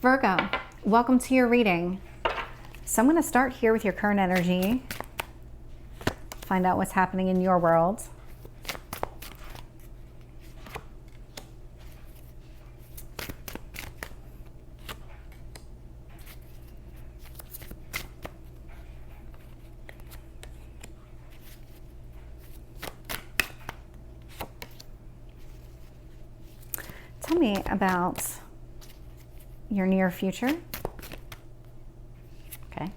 Virgo, welcome to your reading. So I'm going to start here with your current energy, find out what's happening in your world. Tell me about your near future. Okay.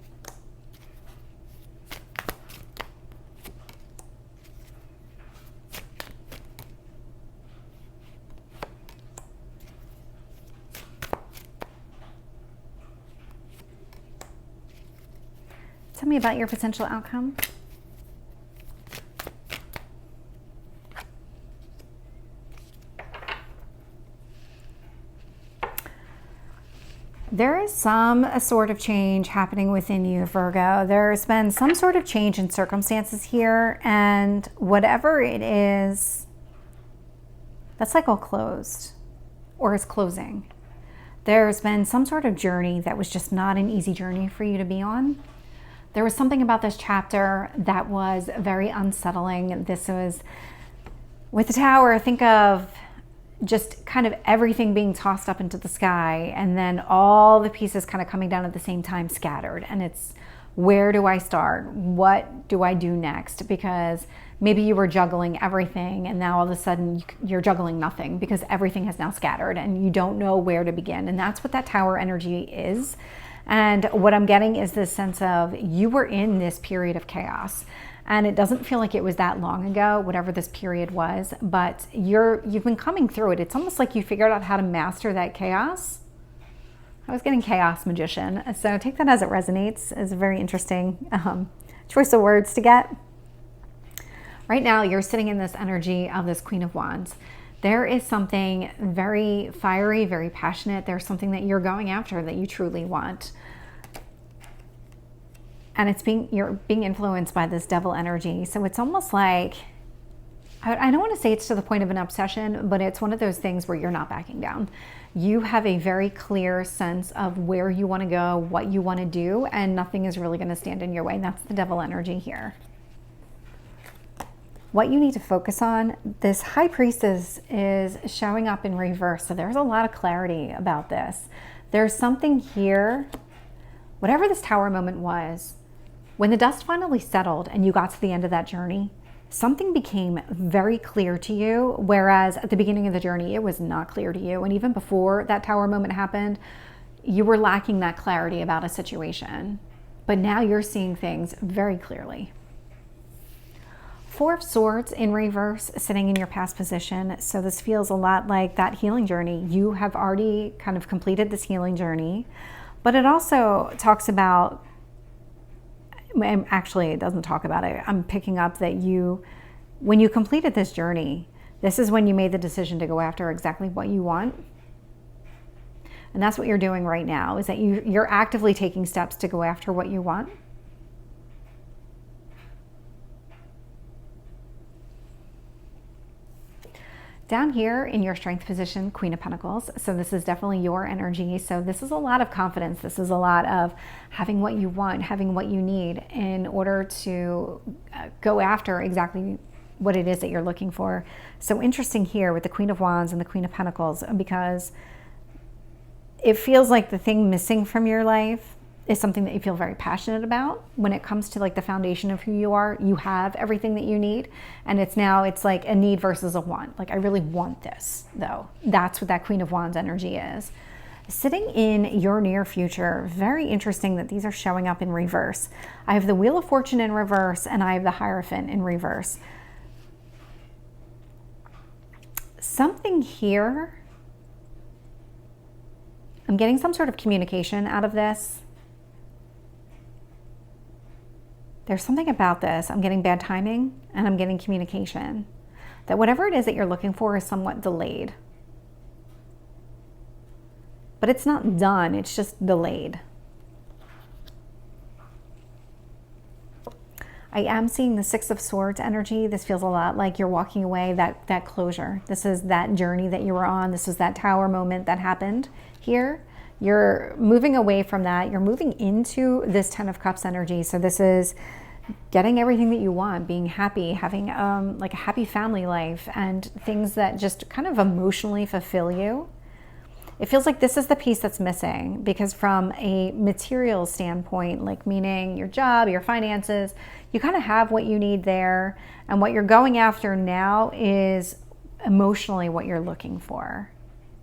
Tell me about your potential outcome. There is some sort of change happening within you, Virgo. There's been some sort of change in circumstances here, and whatever it is, that cycle closed or is closing. There's been some sort of journey that was just not an easy journey for you to be on. There was something about this chapter that was very unsettling. This was, with the Tower, think of just kind of everything being tossed up into the sky and then all the pieces kind of coming down at the same time, scattered. And it's, where do I start? What do I do next? Because maybe you were juggling everything and now all of a sudden you're juggling nothing because everything has now scattered and you don't know where to begin. And that's what that Tower energy is. And what I'm getting is this sense of you were in this period of chaos. And it doesn't feel like it was that long ago, whatever this period was, but you've been coming through it. It's almost like you figured out how to master that chaos. I was getting chaos magician. So take that as it resonates. It's a very interesting choice of words to get. Right now, you're sitting in this energy of this Queen of Wands. There is something very fiery, very passionate. There's something that you're going after that you truly want. And you're being influenced by this Devil energy. So it's almost like, I don't want to say it's to the point of an obsession, but it's one of those things where you're not backing down. You have a very clear sense of where you want to go, what you want to do, and nothing is really going to stand in your way. And that's the Devil energy here. What you need to focus on, this High Priestess is showing up in reverse. So there's a lot of clarity about this. There's something here, whatever this Tower moment was, when the dust finally settled and you got to the end of that journey, something became very clear to you, whereas at the beginning of the journey, it was not clear to you. And even before that Tower moment happened, you were lacking that clarity about a situation. But now you're seeing things very clearly. Four of Swords in reverse, sitting in your past position. So this feels a lot like that healing journey. You have already kind of completed this healing journey, but it also talks about, actually it doesn't talk about it. I'm picking up that when you completed this journey, this is when you made the decision to go after exactly what you want. And that's what you're doing right now, is that you're actively taking steps to go after what you want. Down here in your strength position, Queen of Pentacles. So this is definitely your energy. So this is a lot of confidence. This is a lot of having what you want, having what you need in order to go after exactly what it is that you're looking for. So interesting here with the Queen of Wands and the Queen of Pentacles, because it feels like the thing missing from your life is something that you feel very passionate about. When it comes to like the foundation of who you are, you have everything that you need. And it's like a need versus a want. Like, I really want this though. That's what that Queen of Wands energy is. Sitting in your near future, very interesting that these are showing up in reverse. I have the Wheel of Fortune in reverse and I have the Hierophant in reverse. Something here, I'm getting some sort of communication out of this. There's something about this. I'm getting bad timing and I'm getting communication. That whatever it is that you're looking for is somewhat delayed. But it's not done, it's just delayed. I am seeing the Six of Swords energy. This feels a lot like you're walking away, that closure. This is that journey that you were on. This is that Tower moment that happened here. You're moving away from that. You're moving into this Ten of Cups energy. So this is getting everything that you want, being happy, having like a happy family life, and things that just kind of emotionally fulfill you. It feels like this is the piece that's missing, because from a material standpoint, like meaning your job, your finances, you kind of have what you need there. And what you're going after now is emotionally what you're looking for.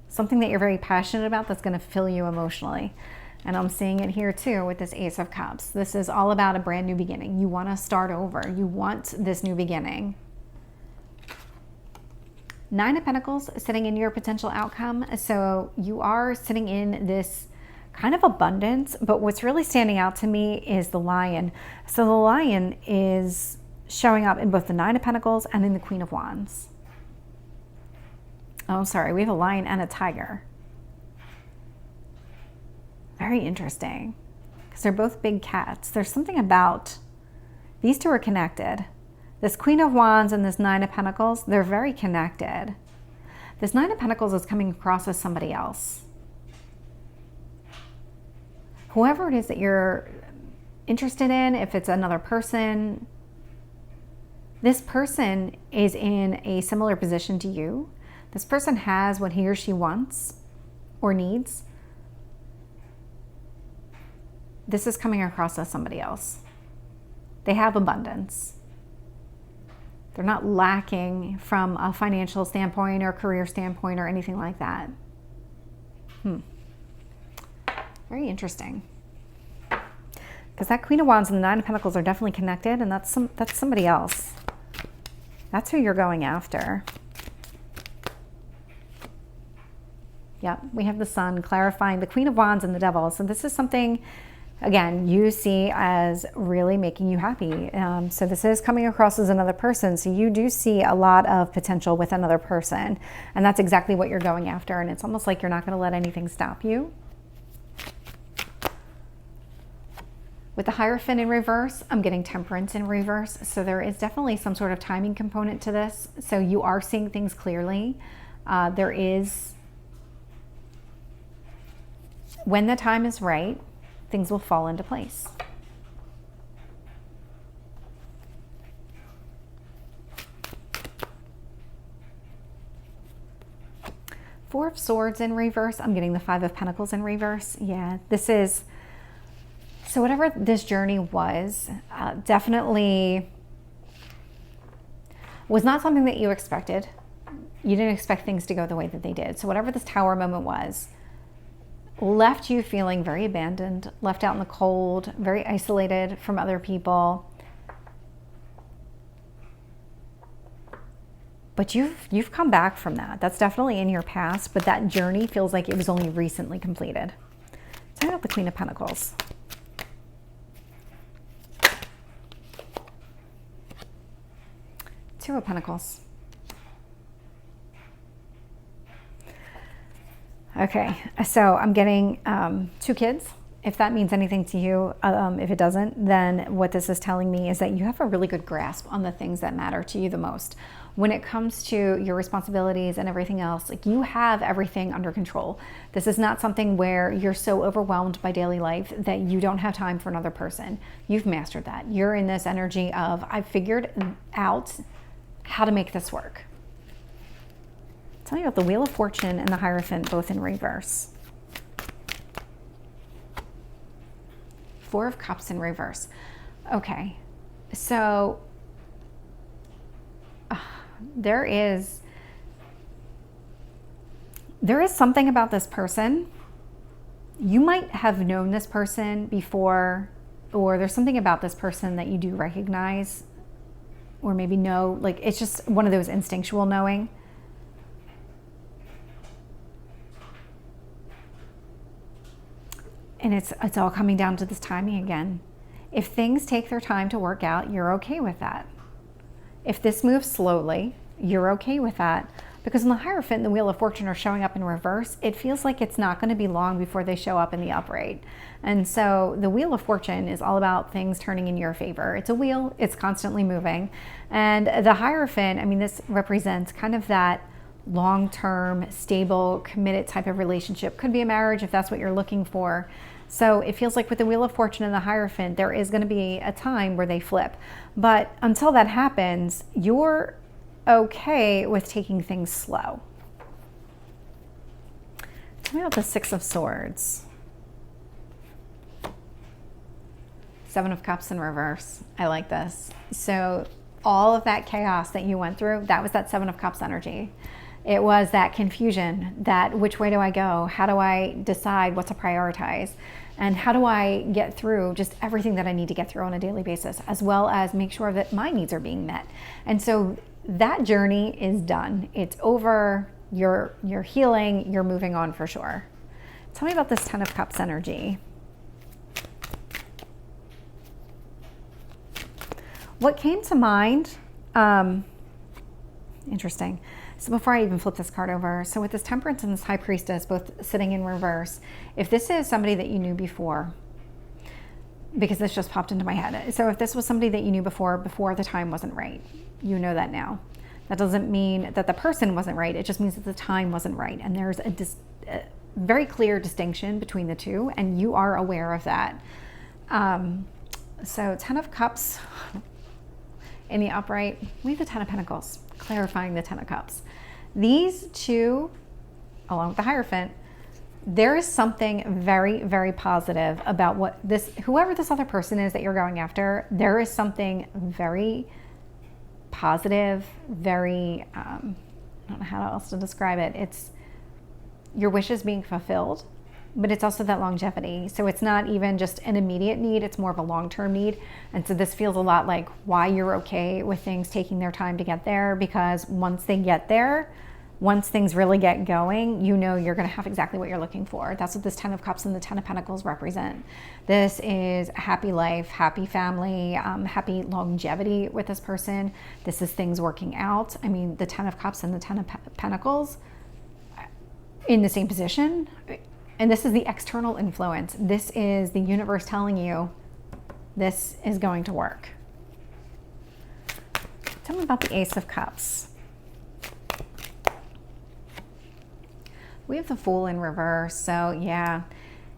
Something that you're very passionate about that's going to fill you emotionally. And I'm seeing it here too with this Ace of Cups. This is all about a brand new beginning. You want to start over. You want this new beginning. Nine of Pentacles sitting in your potential outcome. So you are sitting in this kind of abundance, but what's really standing out to me is the Lion. So the Lion is showing up in both the Nine of Pentacles and in the Queen of Wands. Oh, sorry, we have a lion and a tiger. Very interesting, because they're both big cats. There's something about these two are connected. This Queen of Wands and this Nine of Pentacles, they're very connected. This Nine of Pentacles is coming across as somebody else. Whoever it is that you're interested in, if it's another person, this person is in a similar position to you. This person has what he or she wants or needs. This is coming across as somebody else. They have abundance. They're not lacking from a financial standpoint or career standpoint or anything like that. Very interesting. Because that Queen of Wands and the Nine of Pentacles are definitely connected, and that's somebody else. That's who you're going after. Yeah, we have the Sun clarifying the Queen of Wands and the Devil. So this is something, again, you see as really making you happy. So this is coming across as another person. So you do see a lot of potential with another person. And that's exactly what you're going after. And it's almost like you're not going to let anything stop you. With the Hierophant in reverse, I'm getting Temperance in reverse. So there is definitely some sort of timing component to this. So you are seeing things clearly. There is, when the time is right, things will fall into place. Four of Swords in reverse. I'm getting the Five of Pentacles in reverse. Yeah, this is, so whatever this journey was, definitely was not something that you expected. You didn't expect things to go the way that they did. So whatever this Tower moment was, left you feeling very abandoned, left out in the cold, very isolated from other people. But you've come back from that. That's definitely in your past, but that journey feels like it was only recently completed. Check out the Queen of Pentacles. Two of Pentacles. Okay, so I'm getting 2 kids. If that means anything to you, if it doesn't, then what this is telling me is that you have a really good grasp on the things that matter to you the most. When it comes to your responsibilities and everything else, like, you have everything under control. This is not something where you're so overwhelmed by daily life that you don't have time for another person. You've mastered that. You're in this energy of, I've figured out how to make this work. Tell me about the Wheel of Fortune and the Hierophant, both in reverse. Four of Cups in reverse. Okay, so there is something about this person. You might have known this person before, or there's something about this person that you do recognize, or maybe know, like, it's just one of those instinctual knowing. And it's all coming down to this timing again. If things take their time to work out, you're okay with that. If this moves slowly, you're okay with that. Because when the Hierophant and the Wheel of Fortune are showing up in reverse, it feels like it's not going to be long before they show up in the upright. And so the Wheel of Fortune is all about things turning in your favor. It's a wheel, it's constantly moving. And the Hierophant, I mean, this represents kind of that long-term, stable, committed type of relationship. Could be a marriage if that's what you're looking for. So it feels like with the Wheel of Fortune and the Hierophant, there is going to be a time where they flip. But until that happens, you're okay with taking things slow. Tell me about the Six of Swords. Seven of Cups in reverse. I like this. So all of that chaos that you went through, that was that Seven of Cups energy. It was that confusion, that which way do I go? How do I decide what to prioritize? And how do I get through just everything that I need to get through on a daily basis, as well as make sure that my needs are being met. And so that journey is done. It's over. You're healing. You're moving on for sure. Tell me about this Ten of Cups energy. What came to mind, interesting. So before I even flip this card over, so with this Temperance and this High Priestess both sitting in reverse, if this is somebody that you knew before, because this just popped into my head. So if this was somebody that you knew before the time wasn't right, you know that now. That doesn't mean that the person wasn't right. It just means that the time wasn't right. And there's a very clear distinction between the two, and you are aware of that. So Ten of Cups in the upright, we have the Ten of Pentacles, clarifying the Ten of Cups. These two, along with the Hierophant, there is something very, very positive about what this, whoever this other person is that you're going after, there is something very positive, very, I don't know how else to describe it. It's your wishes being fulfilled, but it's also that longevity. So it's not even just an immediate need, it's more of a long-term need. And so this feels a lot like why you're okay with things taking their time to get there, because once they get there, once things really get going, you know you're going to have exactly what you're looking for. That's what this Ten of Cups and the Ten of Pentacles represent. This is a happy life, happy family, happy longevity with this person. This is things working out. I mean, the Ten of Cups and the Ten of Pentacles in the same position. And this is the external influence. This is the universe telling you this is going to work. Tell me about the Ace of Cups. We have the Fool in reverse. So yeah,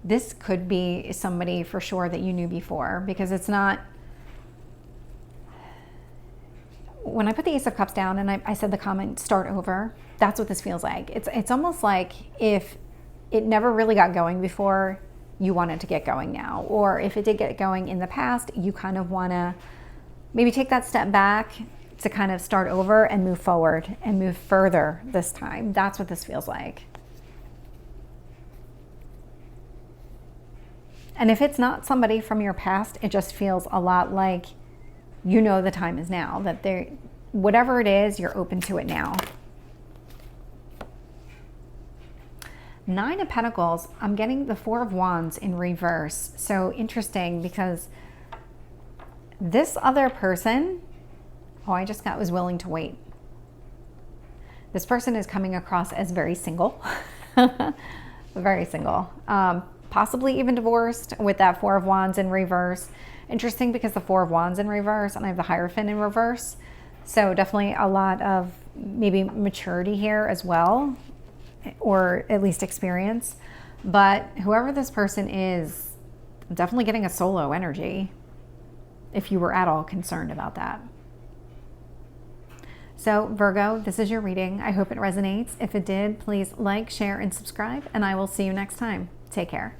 this could be somebody for sure that you knew before, because it's not, when I put the Ace of Cups down and I said the comment, start over, that's what this feels like. It's almost like if it never really got going before, you want it to get going now. Or if it did get going in the past, you kind of want to maybe take that step back to kind of start over and move forward and move further this time. That's what this feels like. And if it's not somebody from your past, it just feels a lot like you know the time is now, that whatever it is, you're open to it now. Nine of Pentacles, I'm getting the Four of Wands in reverse. So interesting, because this other person, I just got was willing to wait. This person is coming across as very single, very single. Possibly even divorced with that Four of Wands in reverse. Interesting, because the Four of Wands in reverse and I have the Hierophant in reverse. So definitely a lot of maybe maturity here as well, or at least experience. But whoever this person is, I'm definitely getting a solo energy, if you were at all concerned about that. So Virgo, this is your reading. I hope it resonates. If it did, please like, share, and subscribe, and I will see you next time. Take care.